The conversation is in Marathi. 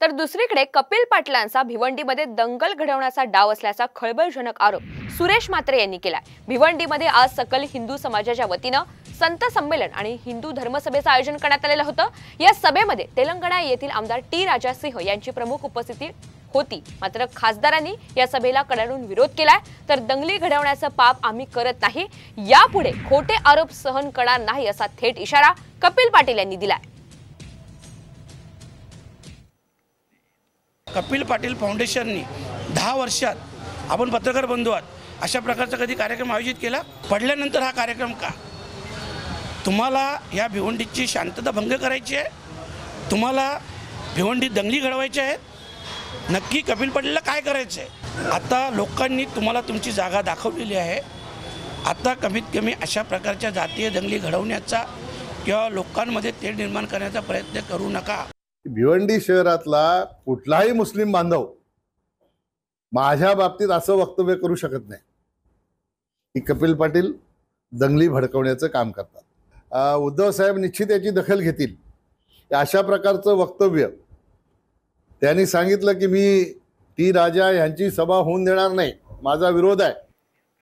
तर दुसरीकडे कपिल पाटलांचा भिवंडीमध्ये दंगल घडवण्याचा डाव असल्याचा खळबळजनक आरोप सुरेश म्हात्रे यांनी केला। भिवंडीमध्ये आज सकल हिंदू समाजाच्या वतीनं संत संमेलन आणि हिंदू धर्मसभेचं आयोजन करण्यात आलेलं होतं। या सभेमध्ये तेलंगणा येथील आमदार टी राजा सिंह यांची प्रमुख उपस्थिती होती। मात्र खासदारांनी या सभेला कडाडून विरोध केलाय। तर दंगली घडवण्याचं पाप आम्ही करत नाही, यापुढे खोटे आरोप सहन करणार नाही असा थेट इशारा कपिल पाटील यांनी दिलाय। कपिल पाटील फाउंडेशननी 10 वर्षात आपण पत्रकार बंधू आहात अशा प्रकारचा कधी कार्यक्रम आयोजित केला? पडल्यानंतर हा कार्यक्रम का? तुम्हाला या भिवंडीची शांतता भंग करायची आहे? तुम्हाला भिवंडीत दंगली घडवायची आहेत? नक्की कपिल पाटीलला काय करायचं आहे? आता लोकांनी तुम्हाला तुमची जागा दाखवलेली आहे। आता कमीत कमी अशा प्रकारच्या जातीय दंगली घडवण्याचा किंवा लोकांमध्ये तेढ निर्माण करण्याचा प्रयत्न करू नका। भिवंडी शहरातला कुठलाही मुस्लिम बांधव माझ्या बाबतीत असं वक्तव्य करू शकत नाही की कपिल पाटील दंगली भडकवण्याचं काम करतात। उद्धव साहेब निश्चित याची दखल घेतील। अशा प्रकारचं वक्तव्य त्यांनी सांगितलं की मी टी राजा यांची सभा होऊन देणार नाही, माझा विरोध आहे।